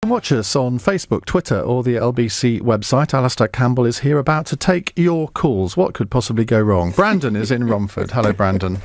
Watch us on Facebook, Twitter or the LBC website. Alistair Campbell is here about to take your calls. What could possibly go wrong? Brandon is in Romford. Hello, Brandon.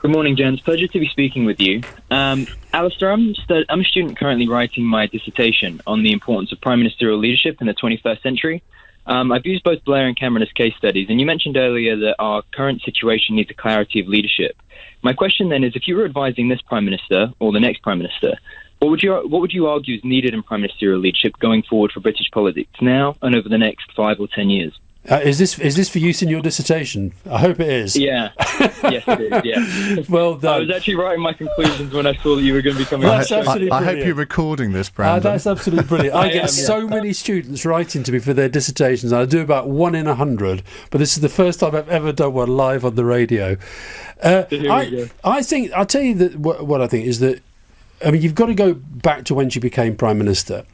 Good morning, gents. Pleasure to be speaking with you. Alistair, I'm a student currently writing my dissertation on the importance of prime ministerial leadership in the 21st century. I've used both Blair and Cameron as case studies, and you mentioned earlier that our current situation needs a clarity of leadership. My question then is, if you were advising this Prime Minister or the next Prime Minister, what would you argue is needed in prime ministerial leadership going forward for British politics now and over the next 5 or 10 years? Is this for use in your dissertation? I hope it is. Yeah. Yes, it is, yeah. Well done. I was actually writing my conclusions when I saw that you were going to be coming on. I hope you're recording this, Brandon. That's absolutely brilliant. I get so many students writing to me for their dissertations. I do about 1 in 100, but this is the first time I've ever done one live on the radio. I think, I'll tell you that what I think is that, I mean, you've got to go back to when she became Prime Minister.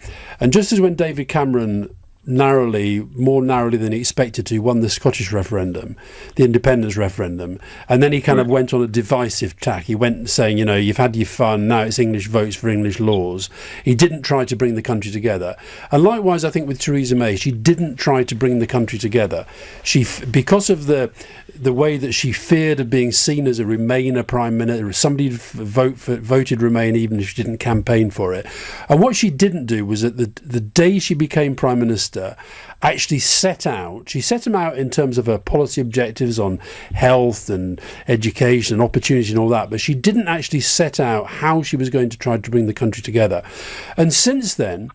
And just as when David Cameron more narrowly than he expected to, won the Scottish referendum, the independence referendum, and then he kind of went on a divisive tack. He went saying, you know, you've had your fun, now it's English votes for English laws. He didn't try to bring the country together. And likewise, I think with Theresa May, she didn't try to bring the country together. Because of the way that she feared of being seen as a Remainer Prime Minister, somebody voted Remain even if she didn't campaign for it. And what she didn't do was that the day she became Prime Minister, actually set them out in terms of her policy objectives on health and education and opportunity and all that, but she didn't actually set out how she was going to try to bring the country together. And since then,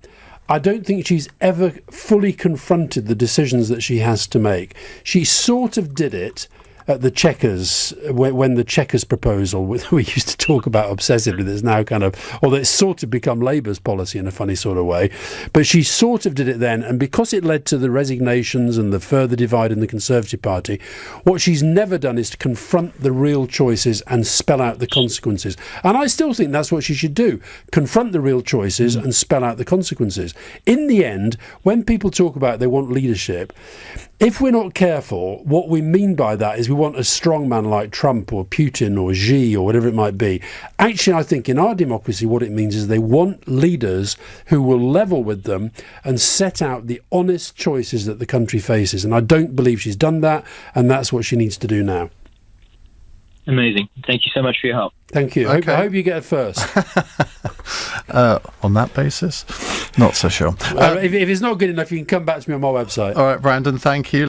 I don't think she's ever fully confronted the decisions that she has to make. She sort of did it at the Chequers, when the Chequers proposal, we used to talk about obsessively, there's now kind of, although it's sort of become Labour's policy in a funny sort of way, but she sort of did it then, and because it led to the resignations and the further divide in the Conservative Party, what she's never done is to confront the real choices and spell out the consequences. And I still think that's what she should do, confront the real choices and spell out the consequences. In the end, when people talk about they want leadership, if we're not careful, what we mean by that is we want a strong man like Trump or Putin or Xi or whatever it might be. Actually, I think in our democracy, what it means is they want leaders who will level with them and set out the honest choices that the country faces. And I don't believe she's done that, and that's what she needs to do now. Amazing. Thank you so much for your help. Thank you. Okay. I hope you get it first. On that basis, not so sure. If it's not good enough, you can come back to me on my website. All right, Brandon, thank you.